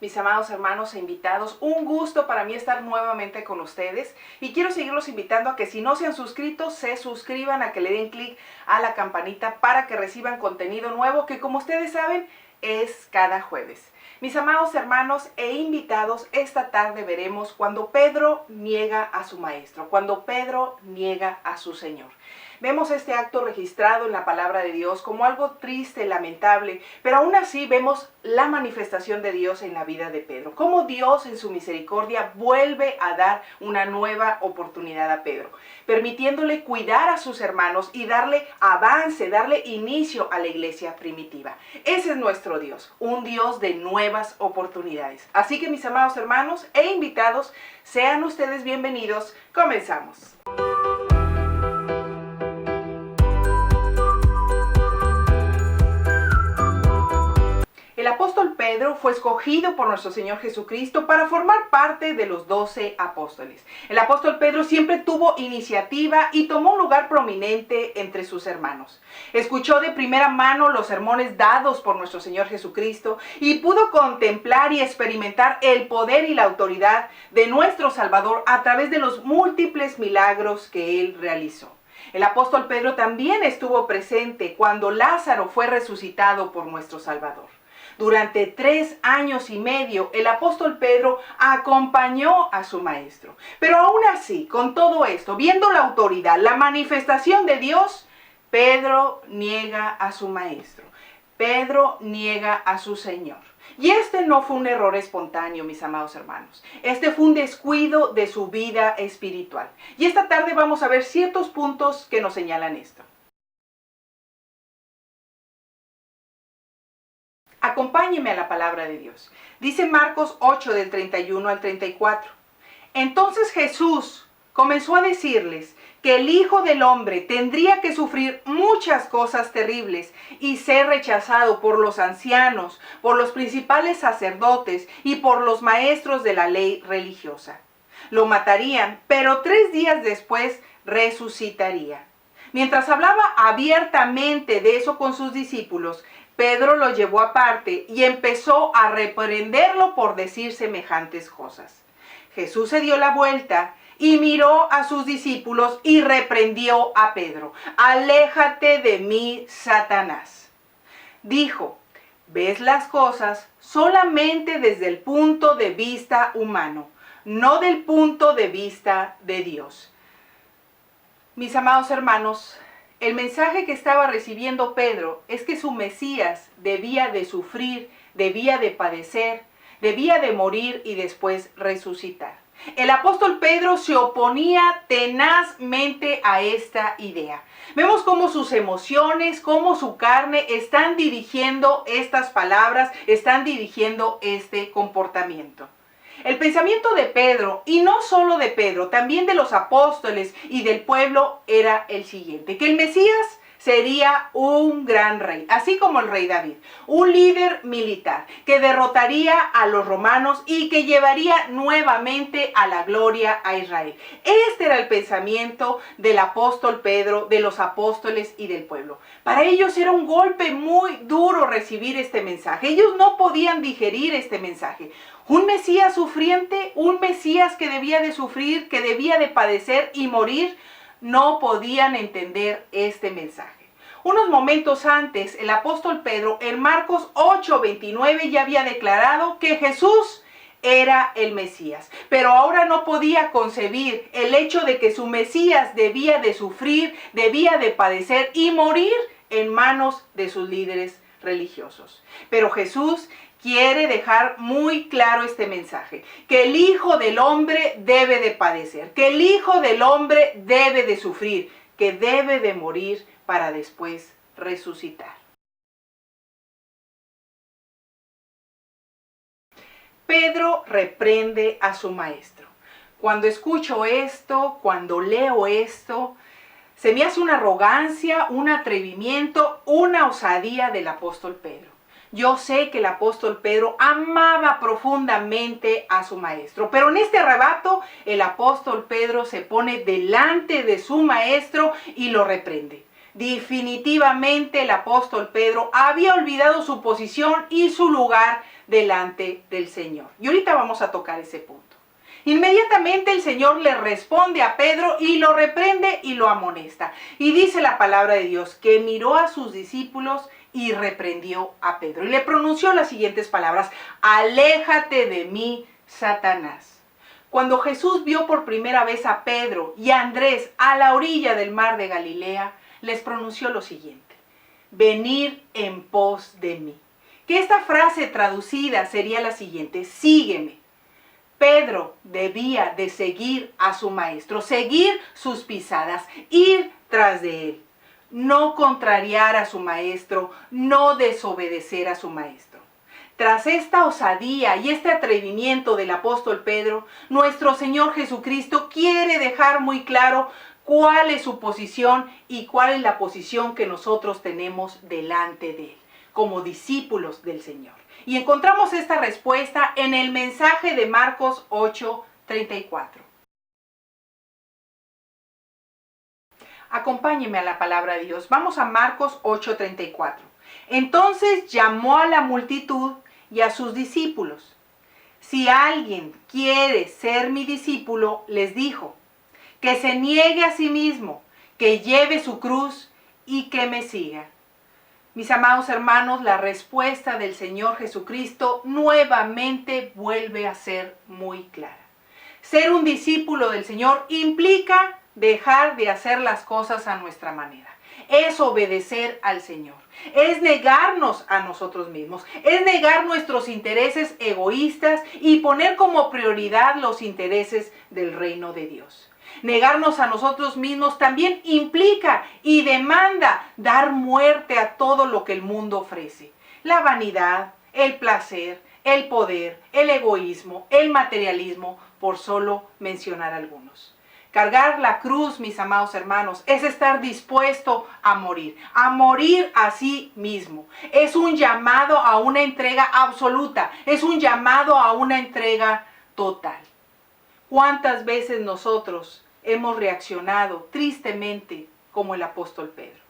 Mis amados hermanos e invitados, un gusto para mí estar nuevamente con ustedes y quiero seguirlos invitando a que si no se han suscrito, se suscriban, a que le den clic a la campanita para que reciban contenido nuevo que, como ustedes saben, es cada jueves. Mis amados hermanos e invitados, esta tarde veremos cuando Pedro niega a su maestro, cuando Pedro niega a su Señor. Vemos este acto registrado en la palabra de Dios como algo triste, lamentable, pero aún así vemos la manifestación de Dios en la vida de Pedro. Cómo Dios en su misericordia vuelve a dar una nueva oportunidad a Pedro, permitiéndole cuidar a sus hermanos y darle avance, darle inicio a la iglesia primitiva. Ese es nuestro Dios, un Dios de nuevas oportunidades. Así que mis amados hermanos e invitados, sean ustedes bienvenidos. Comenzamos. El apóstol Pedro fue escogido por nuestro Señor Jesucristo para formar parte de los 12 apóstoles. El apóstol Pedro siempre tuvo iniciativa y tomó un lugar prominente entre sus hermanos. Escuchó de primera mano los sermones dados por nuestro Señor Jesucristo y pudo contemplar y experimentar el poder y la autoridad de nuestro Salvador a través de los múltiples milagros que él realizó. El apóstol Pedro también estuvo presente cuando Lázaro fue resucitado por nuestro Salvador. Durante 3 años y medio, el apóstol Pedro acompañó a su maestro. Pero aún así, con todo esto, viendo la autoridad, la manifestación de Dios, Pedro niega a su maestro. Pedro niega a su Señor. Y este no fue un error espontáneo, mis amados hermanos. Este fue un descuido de su vida espiritual. Y esta tarde vamos a ver ciertos puntos que nos señalan esto. Acompáñeme a la palabra de Dios. Dice Marcos 8 del 31 al 34. Entonces Jesús comenzó a decirles que el Hijo del Hombre tendría que sufrir muchas cosas terribles y ser rechazado por los ancianos, por los principales sacerdotes y por los maestros de la ley religiosa. Lo matarían, pero 3 días después resucitaría. Mientras hablaba abiertamente de eso con sus discípulos, Pedro lo llevó aparte y empezó a reprenderlo por decir semejantes cosas. Jesús se dio la vuelta y miró a sus discípulos y reprendió a Pedro. Aléjate de mí, Satanás. Dijo, ves las cosas solamente desde el punto de vista humano, no del punto de vista de Dios. Mis amados hermanos, el mensaje que estaba recibiendo Pedro es que su Mesías debía de sufrir, debía de padecer, debía de morir y después resucitar. El apóstol Pedro se oponía tenazmente a esta idea. Vemos cómo sus emociones, cómo su carne están dirigiendo estas palabras, están dirigiendo este comportamiento. El pensamiento de Pedro, y no solo de Pedro, también de los apóstoles y del pueblo, era el siguiente: que el Mesías sería un gran rey, así como el rey David, un líder militar que derrotaría a los romanos y que llevaría nuevamente a la gloria a Israel. Este era el pensamiento del apóstol Pedro, de los apóstoles y del pueblo. Para ellos era un golpe muy duro recibir este mensaje. Ellos no podían digerir este mensaje. Un Mesías sufriente, un Mesías que debía de sufrir, que debía de padecer y morir, no podían entender este mensaje. Unos momentos antes, el apóstol Pedro en Marcos 8:29 ya había declarado que Jesús era el Mesías, pero ahora no podía concebir el hecho de que su Mesías debía de sufrir, debía de padecer y morir en manos de sus líderes religiosos. Pero Jesús quiere dejar muy claro este mensaje: que el Hijo del Hombre debe de padecer, que el Hijo del Hombre debe de sufrir, que debe de morir para después resucitar. Pedro reprende a su maestro. Cuando escucho esto, cuando leo esto, se me hace una arrogancia, un atrevimiento, una osadía del apóstol Pedro. Yo sé que el apóstol Pedro amaba profundamente a su maestro, pero en este arrebato el apóstol Pedro se pone delante de su maestro y lo reprende. Definitivamente el apóstol Pedro había olvidado su posición y su lugar delante del Señor. Y ahorita vamos a tocar ese punto. Inmediatamente el Señor le responde a Pedro y lo reprende y lo amonesta. Y dice la palabra de Dios que miró a sus discípulos y reprendió a Pedro. Y le pronunció las siguientes palabras: aléjate de mí, Satanás. Cuando Jesús vio por primera vez a Pedro y a Andrés a la orilla del mar de Galilea, les pronunció lo siguiente: venid en pos de mí. Que esta frase traducida sería la siguiente: sígueme. Pedro debía de seguir a su maestro, seguir sus pisadas, ir tras de él, no contrariar a su maestro, no desobedecer a su maestro. Tras esta osadía y este atrevimiento del apóstol Pedro, nuestro Señor Jesucristo quiere dejar muy claro cuál es su posición y cuál es la posición que nosotros tenemos delante de él, como discípulos del Señor. Y encontramos esta respuesta en el mensaje de Marcos 8:34. Acompáñeme a la palabra de Dios. Vamos a Marcos 8:34. Entonces llamó a la multitud y a sus discípulos. Si alguien quiere ser mi discípulo, les dijo, que se niegue a sí mismo, que lleve su cruz y que me siga. Mis amados hermanos, la respuesta del Señor Jesucristo nuevamente vuelve a ser muy clara. Ser un discípulo del Señor implica dejar de hacer las cosas a nuestra manera. Es obedecer al Señor. Es negarnos a nosotros mismos. Es negar nuestros intereses egoístas y poner como prioridad los intereses del reino de Dios. Negarnos a nosotros mismos también implica y demanda dar muerte a todo lo que el mundo ofrece. La vanidad, el placer, el poder, el egoísmo, el materialismo, por solo mencionar algunos. Cargar la cruz, mis amados hermanos, es estar dispuesto a morir a sí mismo. Es un llamado a una entrega absoluta, es un llamado a una entrega total. ¿Cuántas veces nosotros hemos reaccionado tristemente como el apóstol Pedro?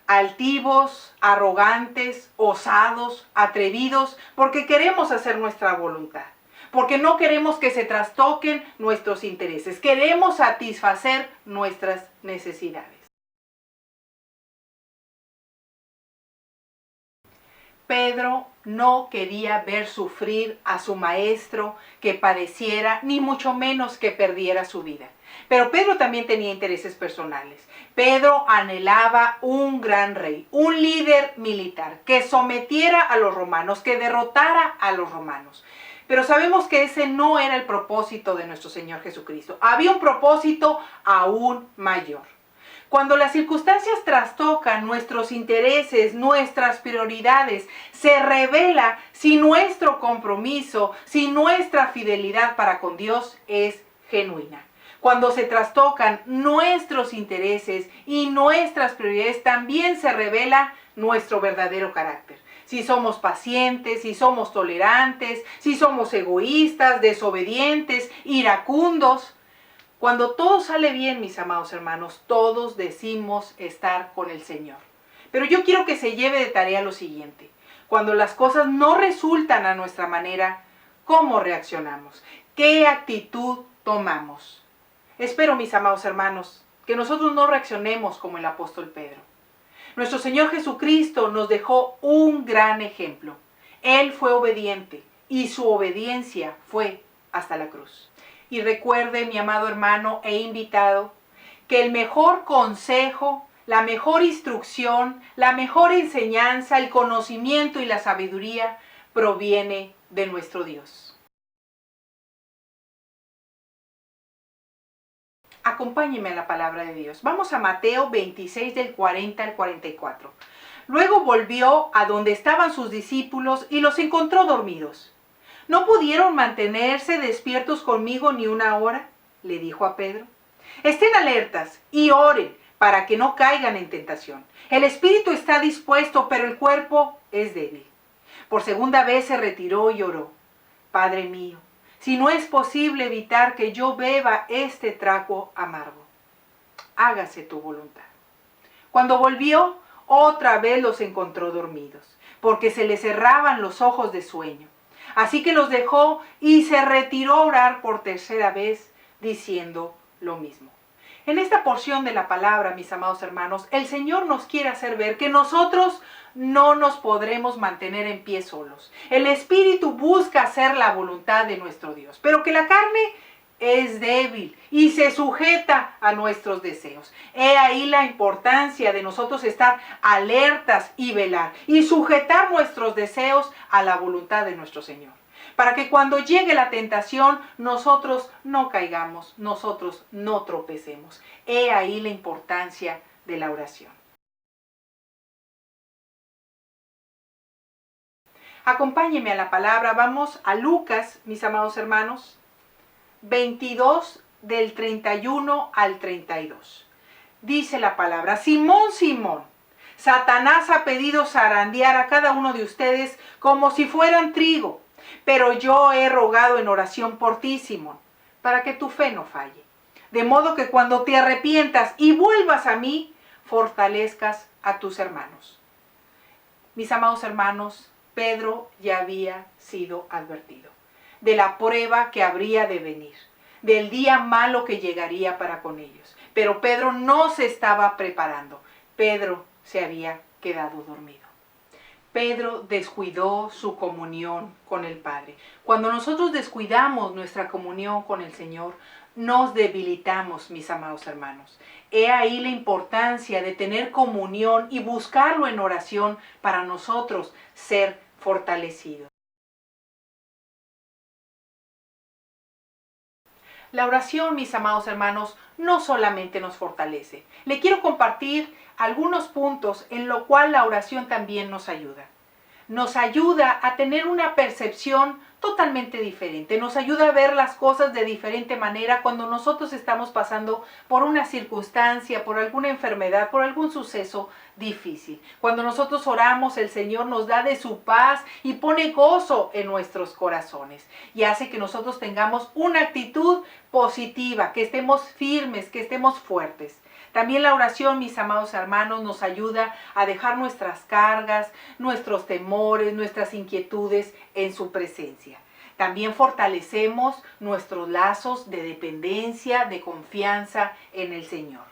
Altivos, arrogantes, osados, atrevidos, porque queremos hacer nuestra voluntad, porque no queremos que se trastoquen nuestros intereses, queremos satisfacer nuestras necesidades. Pedro no quería ver sufrir a su maestro, que padeciera, ni mucho menos que perdiera su vida. Pero Pedro también tenía intereses personales. Pedro anhelaba un gran rey, un líder militar, que sometiera a los romanos, que derrotara a los romanos. Pero sabemos que ese no era el propósito de nuestro Señor Jesucristo. Había un propósito aún mayor. Cuando las circunstancias trastocan nuestros intereses, nuestras prioridades, se revela si nuestro compromiso, si nuestra fidelidad para con Dios es genuina. Cuando se trastocan nuestros intereses y nuestras prioridades, también se revela nuestro verdadero carácter. Si somos pacientes, si somos tolerantes, si somos egoístas, desobedientes, iracundos. Cuando todo sale bien, mis amados hermanos, todos decimos estar con el Señor. Pero yo quiero que se lleve de tarea lo siguiente. Cuando las cosas no resultan a nuestra manera, ¿cómo reaccionamos? ¿Qué actitud tomamos? Espero, mis amados hermanos, que nosotros no reaccionemos como el apóstol Pedro. Nuestro Señor Jesucristo nos dejó un gran ejemplo. Él fue obediente y su obediencia fue hasta la cruz. Y recuerde, mi amado hermano e invitado, que el mejor consejo, la mejor instrucción, la mejor enseñanza, el conocimiento y la sabiduría proviene de nuestro Dios. Acompáñeme a la palabra de Dios. Vamos a Mateo 26 del 40 al 44. Luego volvió a donde estaban sus discípulos y los encontró dormidos. ¿No pudieron mantenerse despiertos conmigo ni una hora?, le dijo a Pedro. Estén alertas y oren para que no caigan en tentación. El espíritu está dispuesto, pero el cuerpo es débil. Por segunda vez se retiró y oró. Padre mío, si no es posible evitar que yo beba este trago amargo, hágase tu voluntad. Cuando volvió, otra vez los encontró dormidos, porque se les cerraban los ojos de sueño. Así que los dejó y se retiró a orar por tercera vez, diciendo lo mismo. En esta porción de la palabra, mis amados hermanos, el Señor nos quiere hacer ver que nosotros no nos podremos mantener en pie solos. El Espíritu busca hacer la voluntad de nuestro Dios, pero que la carne es débil y se sujeta a nuestros deseos. He ahí la importancia de nosotros estar alertas y velar y sujetar nuestros deseos a la voluntad de nuestro Señor, para que cuando llegue la tentación nosotros no caigamos, nosotros no tropecemos. He ahí la importancia de la oración. Acompáñenme a la palabra, vamos a Lucas, mis amados hermanos, 22 del 31 al 32. Dice la palabra: Simón, Simón, Satanás ha pedido zarandear a cada uno de ustedes como si fueran trigo, pero yo he rogado en oración por ti, Simón, para que tu fe no falle. De modo que cuando te arrepientas y vuelvas a mí, fortalezcas a tus hermanos. Mis amados hermanos, Pedro ya había sido advertido de la prueba que habría de venir, del día malo que llegaría para con ellos. Pero Pedro no se estaba preparando. Pedro se había quedado dormido. Pedro descuidó su comunión con el Padre. Cuando nosotros descuidamos nuestra comunión con el Señor, nos debilitamos, mis amados hermanos. He ahí la importancia de tener comunión y buscarlo en oración para nosotros ser fortalecidos. La oración, mis amados hermanos, no solamente nos fortalece. Le quiero compartir algunos puntos en lo cual la oración también nos ayuda. Nos ayuda a tener una percepción totalmente diferente. Nos ayuda a ver las cosas de diferente manera cuando nosotros estamos pasando por una circunstancia, por alguna enfermedad, por algún suceso difícil. Cuando nosotros oramos, el Señor nos da de su paz y pone gozo en nuestros corazones y hace que nosotros tengamos una actitud positiva, que estemos firmes, que estemos fuertes. También la oración, mis amados hermanos, nos ayuda a dejar nuestras cargas, nuestros temores, nuestras inquietudes en su presencia. También fortalecemos nuestros lazos de dependencia, de confianza en el Señor.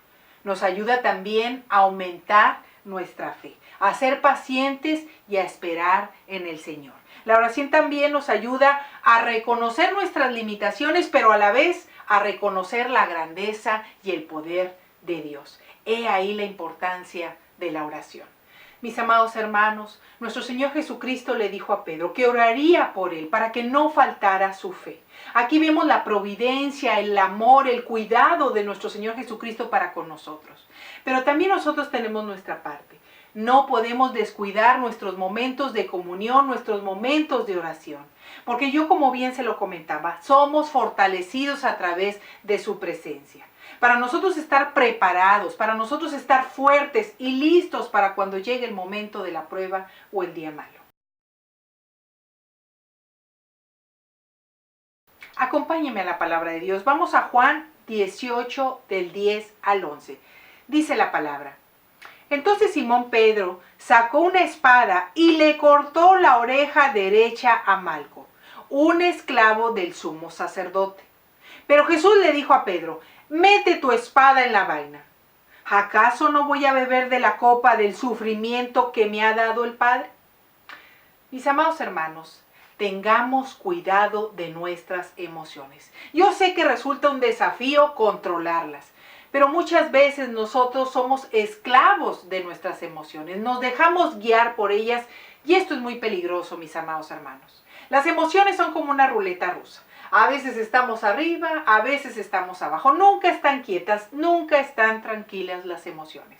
Nos ayuda también a aumentar nuestra fe, a ser pacientes y a esperar en el Señor. La oración también nos ayuda a reconocer nuestras limitaciones, pero a la vez a reconocer la grandeza y el poder de Dios. He ahí la importancia de la oración. Mis amados hermanos, nuestro Señor Jesucristo le dijo a Pedro que oraría por él para que no faltara su fe. Aquí vemos la providencia, el amor, el cuidado de nuestro Señor Jesucristo para con nosotros. Pero también nosotros tenemos nuestra parte. No podemos descuidar nuestros momentos de comunión, nuestros momentos de oración. Porque yo, como bien se lo comentaba, somos fortalecidos a través de su presencia. Para nosotros estar preparados, para nosotros estar fuertes y listos para cuando llegue el momento de la prueba o el día malo. Acompáñenme a la palabra de Dios. Vamos a Juan 18 del 10 al 11. Dice la palabra: Entonces Simón Pedro sacó una espada y le cortó la oreja derecha a Malco, un esclavo del sumo sacerdote. Pero Jesús le dijo a Pedro: Mete tu espada en la vaina. ¿Acaso no voy a beber de la copa del sufrimiento que me ha dado el Padre? Mis amados hermanos, tengamos cuidado de nuestras emociones. Yo sé que resulta un desafío controlarlas, pero muchas veces nosotros somos esclavos de nuestras emociones. Nos dejamos guiar por ellas y esto es muy peligroso, mis amados hermanos. Las emociones son como una ruleta rusa. A veces estamos arriba, a veces estamos abajo. Nunca están quietas, nunca están tranquilas las emociones.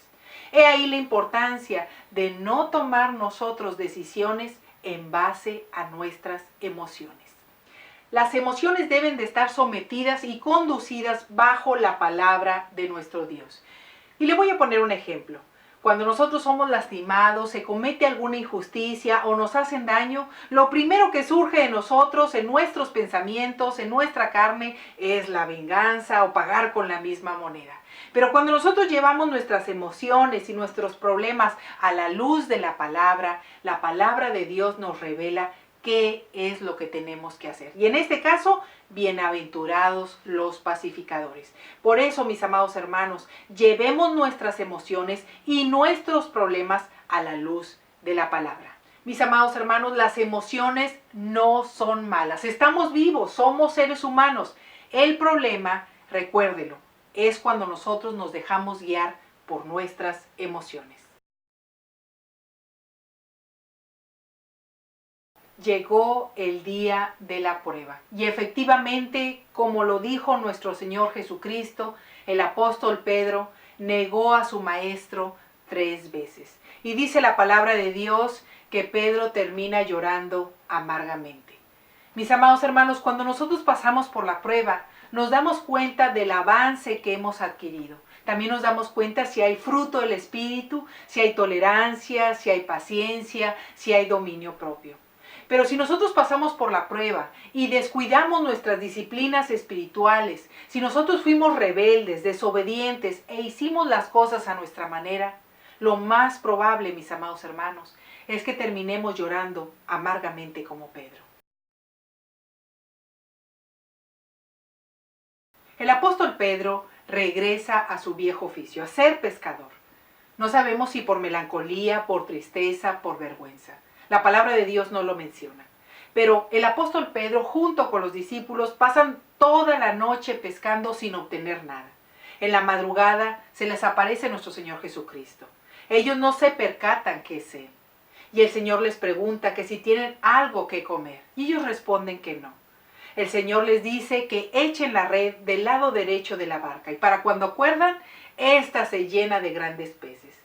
He ahí la importancia de no tomar nosotros decisiones en base a nuestras emociones. Las emociones deben de estar sometidas y conducidas bajo la palabra de nuestro Dios. Y le voy a poner un ejemplo. Cuando nosotros somos lastimados, se comete alguna injusticia o nos hacen daño, lo primero que surge en nosotros, en nuestros pensamientos, en nuestra carne, es la venganza o pagar con la misma moneda. Pero cuando nosotros llevamos nuestras emociones y nuestros problemas a la luz de la palabra de Dios nos revela qué es lo que tenemos que hacer. Y en este caso, bienaventurados los pacificadores. Por eso, mis amados hermanos, llevemos nuestras emociones y nuestros problemas a la luz de la palabra. Mis amados hermanos, las emociones no son malas. Estamos vivos, somos seres humanos. El problema, recuérdelo, es cuando nosotros nos dejamos guiar por nuestras emociones. Llegó el día de la prueba. Y efectivamente, como lo dijo nuestro Señor Jesucristo, el apóstol Pedro negó a su maestro 3 veces. Y dice la palabra de Dios que Pedro termina llorando amargamente. Mis amados hermanos, cuando nosotros pasamos por la prueba, nos damos cuenta del avance que hemos adquirido. También nos damos cuenta si hay fruto del Espíritu, si hay tolerancia, si hay paciencia, si hay dominio propio. Pero si nosotros pasamos por la prueba y descuidamos nuestras disciplinas espirituales, si nosotros fuimos rebeldes, desobedientes e hicimos las cosas a nuestra manera, lo más probable, mis amados hermanos, es que terminemos llorando amargamente como Pedro. El apóstol Pedro regresa a su viejo oficio, a ser pescador. No sabemos si por melancolía, por tristeza, por vergüenza. La palabra de Dios no lo menciona. Pero el apóstol Pedro, junto con los discípulos, pasan toda la noche pescando sin obtener nada. En la madrugada se les aparece nuestro Señor Jesucristo. Ellos no se percatan que es Él. Y el Señor les pregunta que si tienen algo que comer. Y ellos responden que no. El Señor les dice que echen la red del lado derecho de la barca. Y para cuando acuerdan, ésta se llena de grandes peces.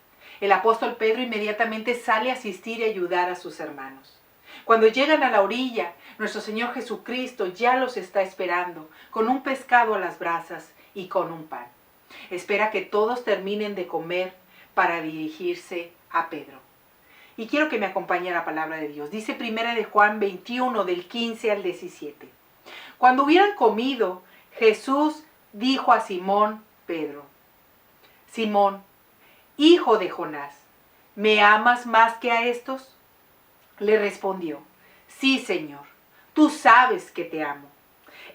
El apóstol Pedro inmediatamente sale a asistir y ayudar a sus hermanos. Cuando llegan a la orilla, nuestro Señor Jesucristo ya los está esperando, con un pescado a las brasas y con un pan. Espera que todos terminen de comer para dirigirse a Pedro. Y quiero que me acompañe a la palabra de Dios. Dice 1 de Juan 21, del 15 al 17. Cuando hubieran comido, Jesús dijo a Simón Pedro: Simón, hijo de Jonás, ¿me amas más que a estos? Le respondió: sí, Señor, tú sabes que te amo.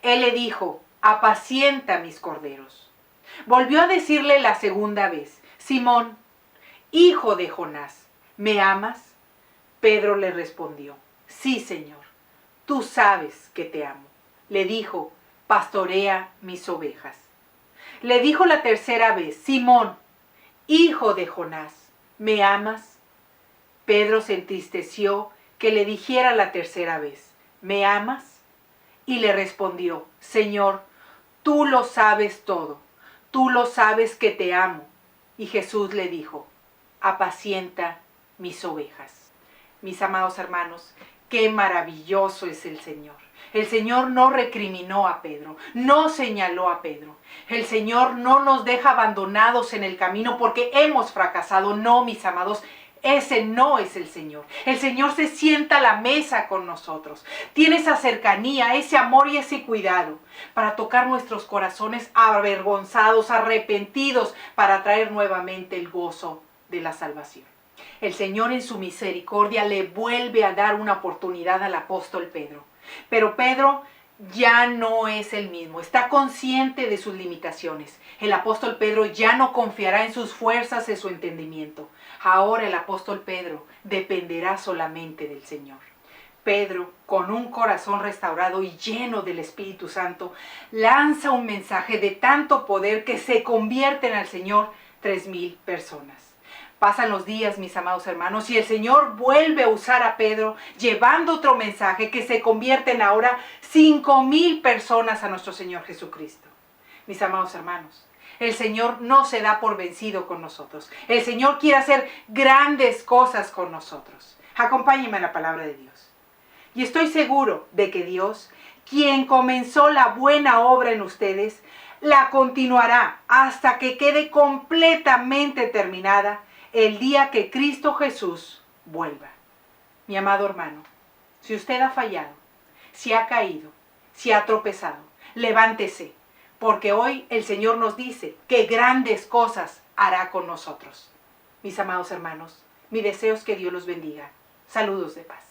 Él le dijo: apacienta mis corderos. Volvió a decirle la segunda vez: Simón, hijo de Jonás, ¿me amas? Pedro le respondió: sí, Señor, tú sabes que te amo. Le dijo: pastorea mis ovejas. Le dijo la tercera vez: Simón, hijo de Jonás, ¿me amas? Pedro se entristeció que le dijera la tercera vez: ¿me amas? Y le respondió: Señor, tú lo sabes todo, tú lo sabes que te amo. Y Jesús le dijo: apacienta mis ovejas. Mis amados hermanos, qué maravilloso es el Señor. El Señor no recriminó a Pedro, no señaló a Pedro. El Señor no nos deja abandonados en el camino porque hemos fracasado. No, mis amados, ese no es el Señor. El Señor se sienta a la mesa con nosotros. Tiene esa cercanía, ese amor y ese cuidado para tocar nuestros corazones avergonzados, arrepentidos, para traer nuevamente el gozo de la salvación. El Señor en su misericordia le vuelve a dar una oportunidad al apóstol Pedro. Pero Pedro ya no es el mismo, está consciente de sus limitaciones. El apóstol Pedro ya no confiará en sus fuerzas, en su entendimiento. Ahora el apóstol Pedro dependerá solamente del Señor. Pedro, con un corazón restaurado y lleno del Espíritu Santo, lanza un mensaje de tanto poder que se convierten al Señor 3,000 personas. Pasan los días, mis amados hermanos, y el Señor vuelve a usar a Pedro, llevando otro mensaje que se convierten ahora 5,000 personas a nuestro Señor Jesucristo. Mis amados hermanos, el Señor no se da por vencido con nosotros. El Señor quiere hacer grandes cosas con nosotros. Acompáñenme a la palabra de Dios. Y estoy seguro de que Dios, quien comenzó la buena obra en ustedes, la continuará hasta que quede completamente terminada el día que Cristo Jesús vuelva. Mi amado hermano, si usted ha fallado, si ha caído, si ha tropezado, levántese, porque hoy el Señor nos dice que grandes cosas hará con nosotros. Mis amados hermanos, mi deseo es que Dios los bendiga. Saludos de paz.